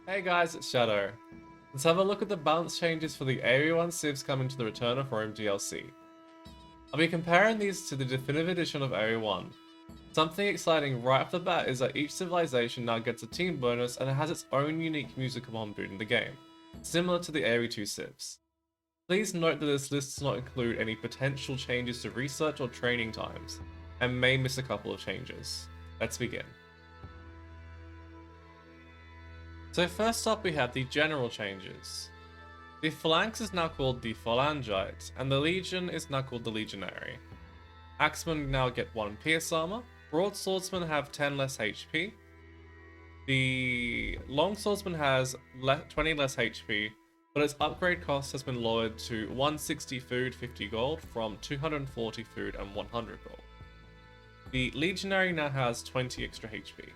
Hey guys, it's Shadow. Let's have a look at the balance changes for the Area 1 civs coming to the Return of Rome DLC. I'll be comparing these to the definitive edition of Area 1. Something exciting right off the bat is that each civilization now gets a team bonus and it has its own unique music upon booting the game, similar to the Area 2 civs. Please note that this list does not include any potential changes to research or training times, and may miss a couple of changes. Let's begin. So first up we have the general changes. The Phalanx is now called the Phalangite, and the Legion is now called the Legionary. Axemen now get 1 pierce armor, Broadswordsmen have 10 less HP, the Longswordsman has 20 less HP, but its upgrade cost has been lowered to 160 food, 50 gold from 240 food and 100 gold. The Legionary now has 20 extra HP.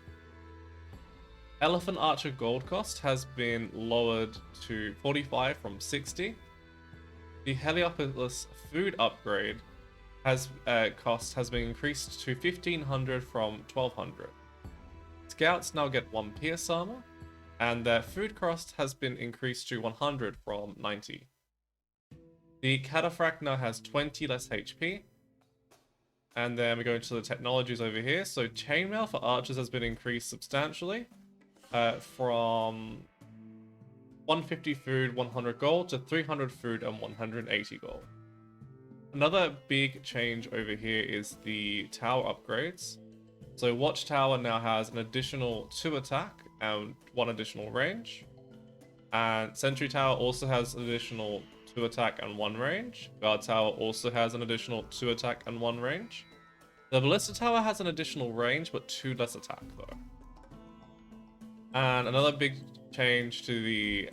Elephant Archer gold cost has been lowered to 45 from 60. The Heliopolis food upgrade cost has been increased to 1500 from 1200. Scouts now get 1 pierce armor, and their food cost has been increased to 100 from 90. The Cataphract now has 20 less HP. And then we go into the technologies over here. So chainmail for archers has been increased substantially. From 150 food, 100 gold to 300 food and 180 gold. Another big change over here is the tower upgrades. So Watchtower now has an additional 2 attack and 1 additional range. And Sentry Tower also has an additional 2 attack and 1 range. Guard Tower also has an additional 2 attack and 1 range. The Ballista Tower has an additional range but 2 less attack though. And another big change to the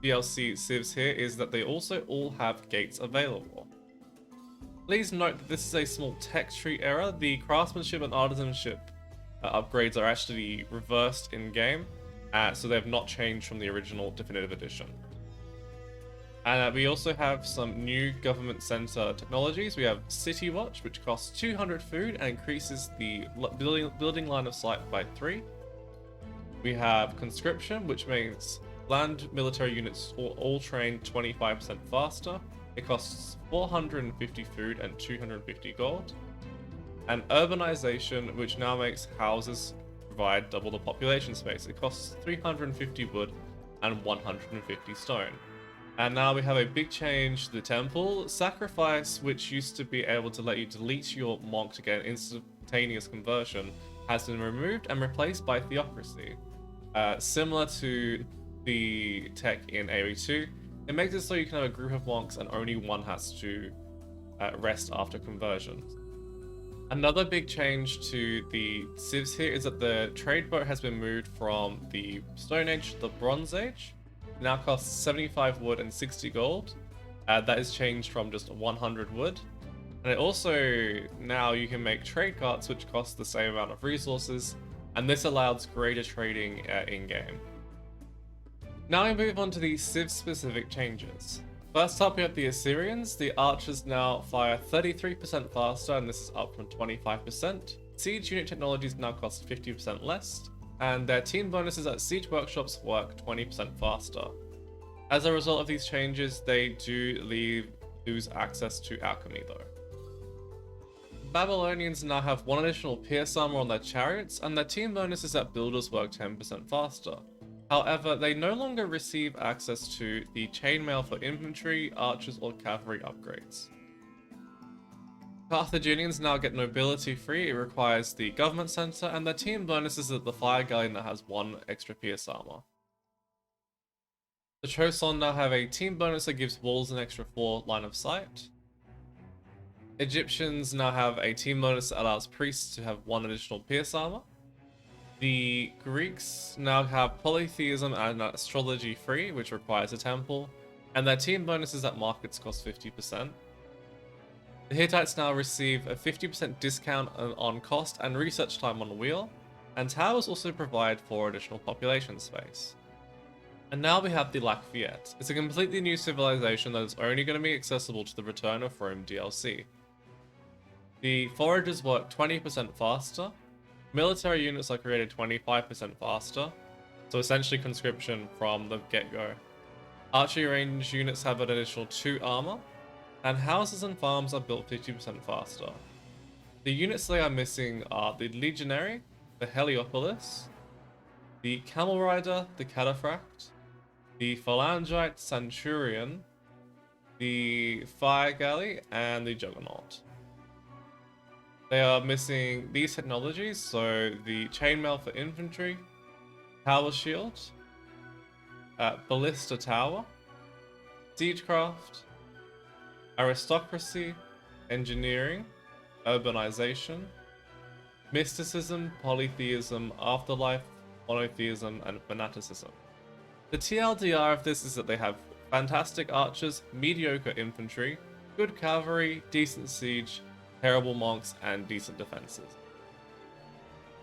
DLC civs here is that they also all have gates available. Please note that this is a small tech tree error. The craftsmanship and artisanship upgrades are actually reversed in game, so they have not changed from the original definitive edition. And we also have some new government center technologies. We have City Watch, which costs 200 food and increases the building line of sight by 3. We have Conscription, which means land military units all train 25% faster. It costs 450 food and 250 gold. And Urbanization, which now makes houses provide double the population space. It costs 350 wood and 150 stone. And now we have a big change to the temple. Sacrifice, which used to be able to let you delete your monk to get an instantaneous conversion, has been removed and replaced by Theocracy. Similar to the tech in Area 2, it makes it so you can have a group of monks and only one has to rest after conversion. Another big change to the civs here is that the trade boat has been moved from the Stone Age to the Bronze Age. It now costs 75 wood and 60 gold. That is changed from just 100 wood. And it also, now you can make trade carts which cost the same amount of resources, and this allows greater trading in-game. Now we move on to the civ-specific changes. First up we have the Assyrians. The archers now fire 33% faster, and this is up from 25%. Siege unit technologies now cost 50% less, and their team bonuses at siege workshops work 20% faster. As a result of these changes, they do lose access to alchemy though. Babylonians now have 1 additional pierce armor on their chariots, and their team bonuses at builders work 10% faster. However, they no longer receive access to the chainmail for infantry, archers, or cavalry upgrades. Carthaginians now get nobility free. It requires the government center, and their team bonuses at the fire galleon that has 1 extra pierce armor. The Choson now have a team bonus that gives walls an extra 4 line of sight. Egyptians now have a team bonus that allows priests to have 1 additional pierce armor. The Greeks now have polytheism and astrology free, which requires a temple, and their team bonuses at markets cost 50%. The Hittites now receive a 50% discount on cost and research time on the wheel, and towers also provide 4 additional population space. And now we have the Lac Viet. It's a completely new civilization that is only going to be accessible to the Return of Rome DLC. The foragers work 20% faster, military units are created 25% faster, So essentially conscription from the get-go. Archery range units have an additional 2 armor, and houses and farms are built 50% faster. The units they are missing are the Legionary, the Heliopolis, the Camel Rider, the Cataphract, the Phalangite Centurion, the Fire Galley, and the Juggernaut. They are missing these technologies, so the Chainmail for infantry, Tower Shield, Ballista Tower, Siegecraft, Aristocracy, Engineering, Urbanization, Mysticism, Polytheism, Afterlife, Monotheism, and Fanaticism. The TLDR of this is that they have fantastic archers, mediocre infantry, good cavalry, decent siege, terrible monks, and decent defenses.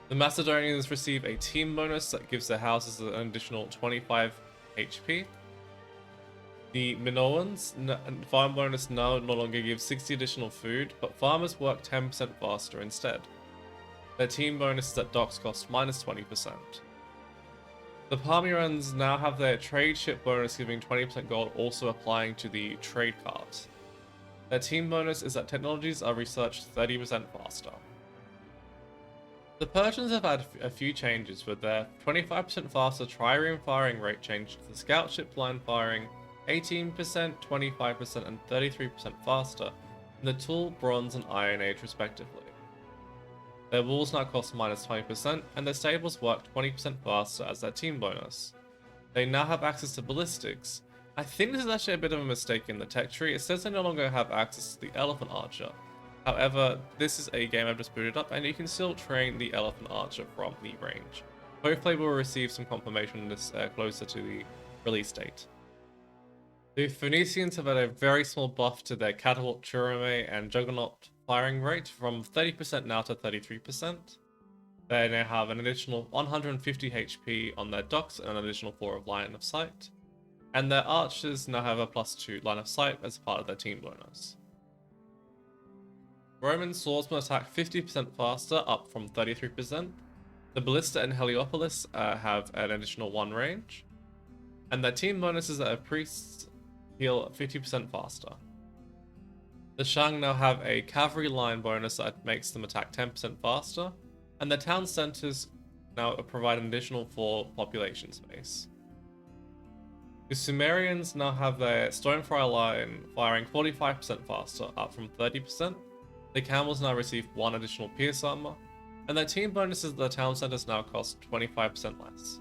The Macedonians receive a team bonus that gives their houses an additional 25 HP. The Minoans farm bonus now no longer gives 60 additional food, but farmers work 10% faster instead. Their team bonus is that docks cost minus 20%. The Palmyrans now have their trade ship bonus giving 20% gold also applying to the trade cards. Their team bonus is that technologies are researched 30% faster. The Persians have had a few changes with their 25% faster trireme firing rate changed to the scout ship line firing 18%, 25% and 33% faster in the Tool, Bronze and Iron Age respectively. Their walls now cost minus 20% and their stables work 20% faster as their team bonus. They now have access to ballistics. I think this is actually a bit of a mistake in the tech tree. It says they no longer have access to the Elephant Archer. However, this is a game I've just booted up and you can still train the Elephant Archer from the range. Hopefully we'll receive some confirmation on this closer to the release date. The Phoenicians have had a very small buff to their Catapult, Churame and Juggernaut firing rate from 30% now to 33%. They now have an additional 150 HP on their docks and an additional 4 of line of sight. And their archers now have a +2 line of sight as part of their team bonus. Roman swordsmen attack 50% faster, up from 33%. The Ballista and Heliopolis have an additional 1 range. And their team bonus is that a priests heal 50% faster. The Shang now have a cavalry line bonus that makes them attack 10% faster, and their town centers now provide an additional 4 population space. The Sumerians now have their Stonefire line firing 45% faster, up from 30%. The camels now receive 1 additional pierce armor, and their team bonuses at the town centers now cost 25% less.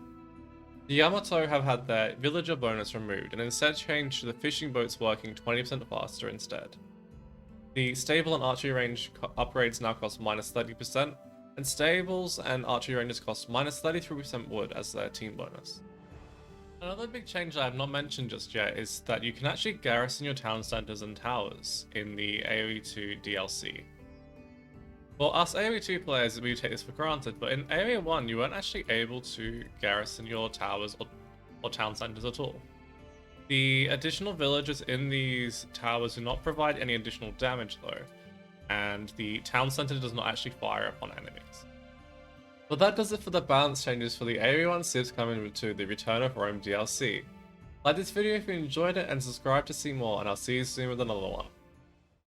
The Yamato have had their villager bonus removed and instead changed to the fishing boats working 20% faster instead. The stable and archery range upgrades now cost minus 30%, and stables and archery ranges cost minus 33% wood as their team bonus. Another big change that I have not mentioned just yet is that you can actually garrison your town centers and towers in the AoE 2 DLC. For us AoE 2 players, we take this for granted, but in AoE 1 you weren't actually able to garrison your towers or town centers at all. The additional villagers in these towers do not provide any additional damage though, and the town center does not actually fire upon enemies. But that does it for the balance changes for the AoE 1 civs coming to the Return of Rome DLC. Like this video if you enjoyed it and subscribe to see more, and I'll see you soon with another one.